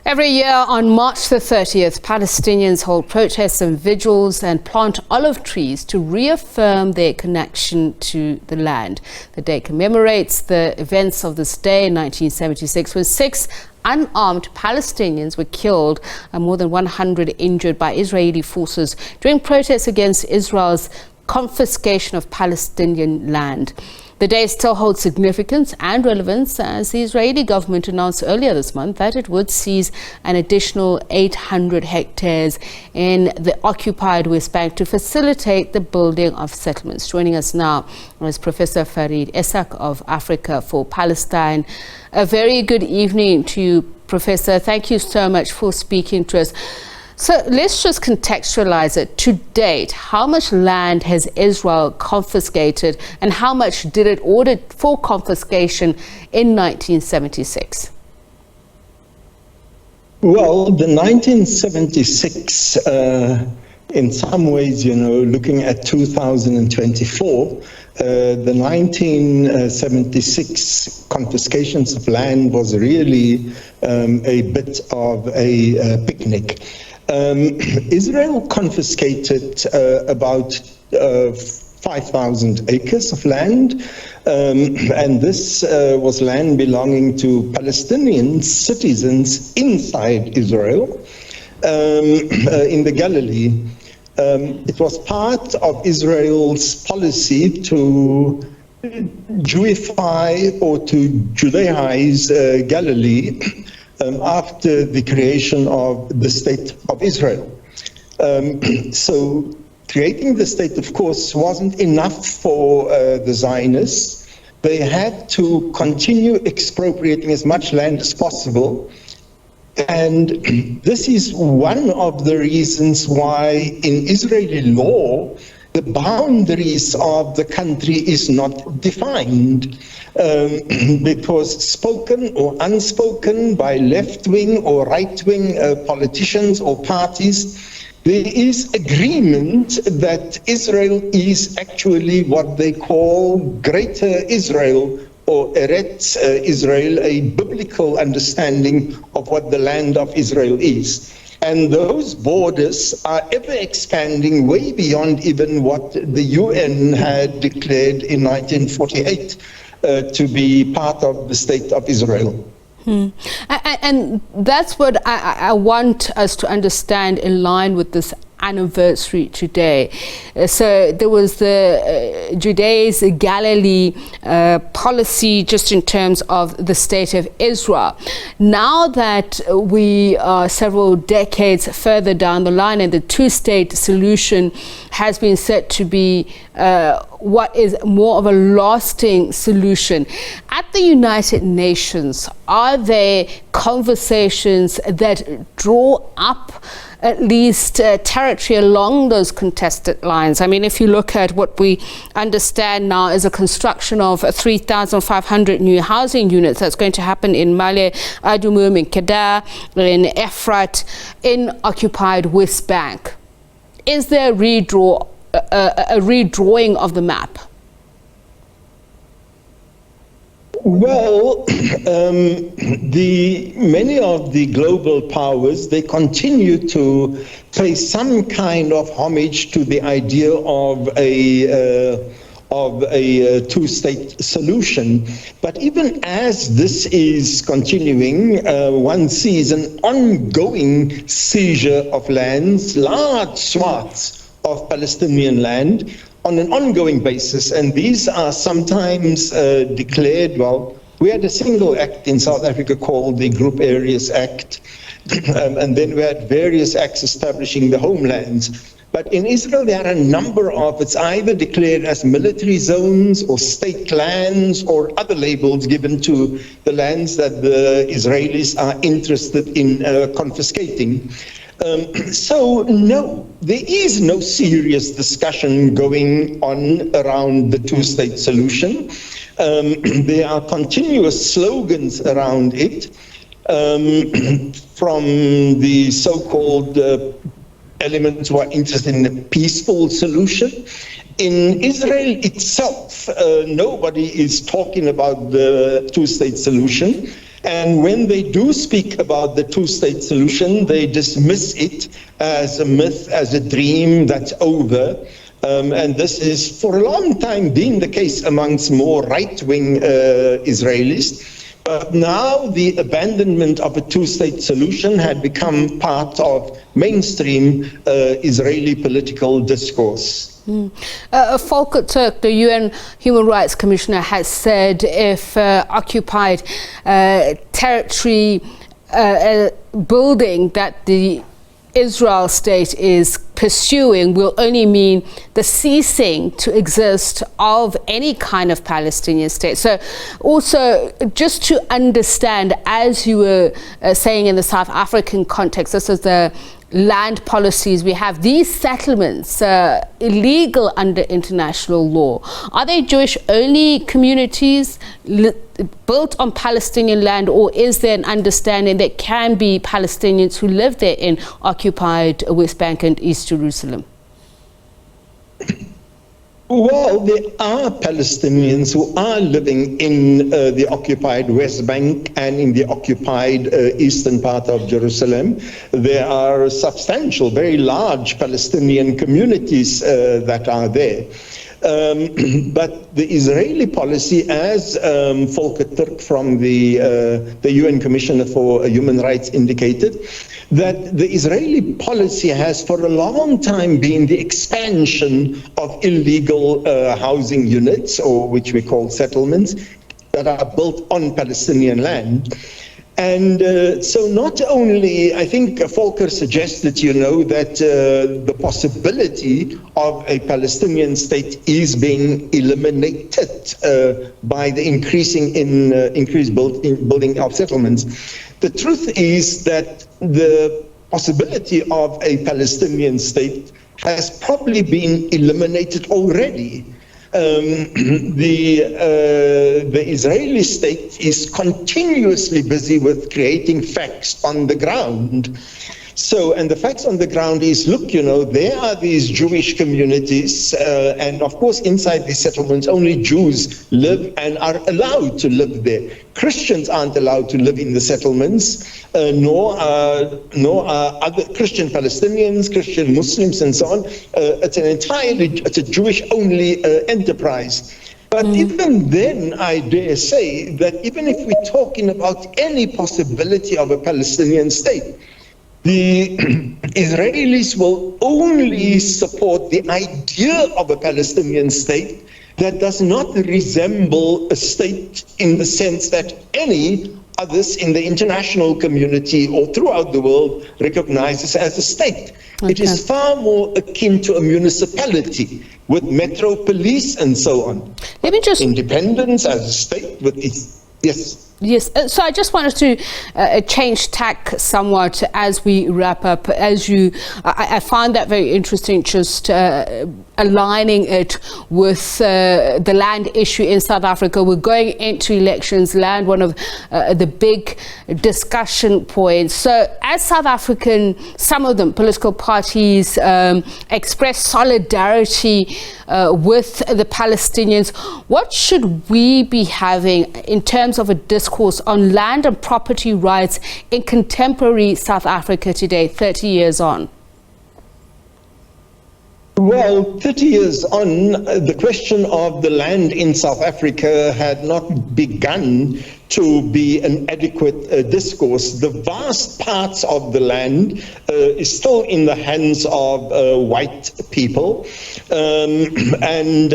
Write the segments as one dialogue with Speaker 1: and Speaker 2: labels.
Speaker 1: Every year on March the 30th, Palestinians hold protests and vigils and plant olive trees to reaffirm their connection to the land. The day commemorates the events of this day in 1976 when 6 unarmed Palestinians were killed and more than 100 injured by Israeli forces during protests against Israel's confiscation of Palestinian land. The day still holds significance and relevance as the Israeli government announced earlier this month that it would seize an additional 800 hectares in the occupied West Bank to facilitate the building of settlements. Joining us now is Professor Farid Esack of Africa for Palestine. A very good evening to you, Professor. Thank you so much for speaking to us. So let's just contextualize it. To date, how much land has Israel confiscated and how much did it order for confiscation in 1976?
Speaker 2: Well, the 1976, in some ways, looking at 2024, the 1976 confiscations of land was really a bit of a picnic. Israel confiscated about 5,000 acres of land, and this was land belonging to Palestinian citizens inside Israel in the Galilee. It was part of Israel's policy to Jewify or to Judaize Galilee after the creation of the State of Israel. So creating the state, of course, wasn't enough for the Zionists. They had to continue expropriating as much land as possible. And this is one of the reasons why in Israeli law, the boundaries of the country is not defined, because spoken or unspoken by left-wing or right-wing politicians or parties, there is agreement that Israel is actually what they call Greater Israel or Eretz Israel, a biblical understanding of what the land of Israel is. And those borders are ever expanding way beyond even what the UN had declared in 1948 to be part of the State of Israel.
Speaker 1: And that's what I want us to understand in line with this anniversary today. So there was the Judaize Galilee policy just in terms of the state of Israel. Now that we are several decades further down the line and the two-state solution has been said to be what is more of a lasting solution. At the United Nations, are there conversations that draw up at least territory along those contested lines? I mean, if you look at what we understand now is a construction of 3,500 new housing units that's going to happen in Male Adumum, in Kedar, in Efrat, in occupied West Bank. Is there a redrawing of the map?
Speaker 2: Well, many of the global powers, they continue to pay some kind of homage to the idea of a two-state solution. But even as this is continuing, one sees an ongoing seizure of lands, large swaths of Palestinian land, on an ongoing basis, and these are sometimes declared, well, we had a single act in South Africa called the Group Areas Act, and then we had various acts establishing the homelands. But in Israel, there are a number of, it's either declared as military zones or state lands or other labels given to the lands that the Israelis are interested in confiscating. So no, there is no serious discussion going on around the two-state solution. There are continuous slogans around it from the so-called elements who are interested in a peaceful solution. In Israel itself, nobody is talking about the two-state solution. And when they do speak about the two-state solution, they dismiss it as a myth, as a dream that's over. And this is for a long time been the case amongst more right-wing Israelis. But now the abandonment of a two-state solution had become part of mainstream Israeli political discourse.
Speaker 1: Volker Turk, the UN Human Rights Commissioner, has said if occupied territory building that the Israel state is pursuing will only mean the ceasing to exist of any kind of Palestinian state. So also, just to understand, as you were saying in the South African context, this is the land policies, we have these settlements illegal under international law. Are they Jewish-only communities built on Palestinian land, or is there an understanding that can be Palestinians who live there in occupied West Bank and East Jerusalem?
Speaker 2: Well, there are Palestinians who are living in the occupied West Bank and in the occupied eastern part of Jerusalem. There are substantial, very large Palestinian communities that are there. But the Israeli policy, as Volker Turk from the UN Commissioner for Human Rights indicated, that the Israeli policy has for a long time been the expansion of illegal housing units, or which we call settlements, that are built on Palestinian land. And so not only, I think Volker suggested, that the possibility of a Palestinian state is being eliminated by the increased building of settlements. The truth is that the possibility of a Palestinian state has probably been eliminated already. The Israeli state is continuously busy with creating facts on the ground. So, and the facts on the ground is, look, there are these Jewish communities, and of course inside these settlements only Jews live and are allowed to live there. Christians aren't allowed to live in the settlements, nor are other Christian Palestinians, Christian Muslims, and so on. It's a Jewish-only enterprise. But even then, I dare say that even if we're talking about any possibility of a Palestinian state, the Israelis will only support the idea of a Palestinian state that does not resemble a state in the sense that any others in the international community or throughout the world recognizes as a state. Okay. It is far more akin to a municipality with metro police and so on.
Speaker 1: Let me just...
Speaker 2: Independence as a state with its... Yes.
Speaker 1: Yes, so I just wanted to change tack somewhat as we wrap up. I find that very interesting, just aligning it with the land issue in South Africa. We're going into elections, land, one of the big discussion points. So as South African, some of them, political parties, express solidarity with the Palestinians, what should we be having in terms of a discourse on land and property rights in contemporary South Africa today, 30 years on?
Speaker 2: Well, 30 years on, the question of the land in South Africa had not begun to be an adequate discourse. The vast parts of the land is still in the hands of white people, and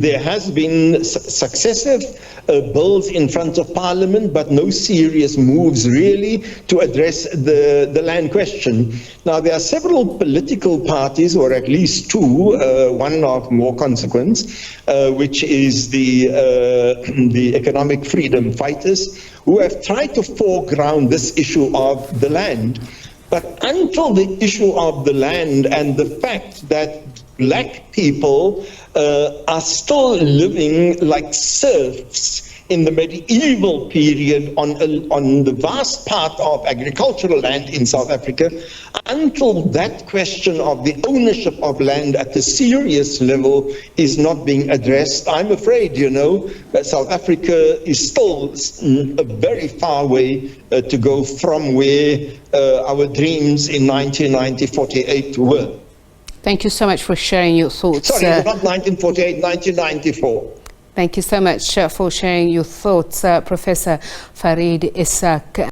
Speaker 2: there has been successive bills in front of Parliament, but no serious moves really to address the land question. Now, there are several political parties, or at least two, one of more consequence, which is the economic freedom fighters, who have tried to foreground this issue of the land. But until the issue of the land and the fact that black people are still living like serfs in the medieval period on the vast part of agricultural land in South Africa, until that question of the ownership of land at a serious level is not being addressed. I'm afraid, that South Africa is still a very far way to go from where our dreams in 1948 were.
Speaker 1: Thank you so much for sharing your thoughts.
Speaker 2: Sorry, not 1948, 1994.
Speaker 1: Thank you so much for sharing your thoughts, Professor Farid Esack.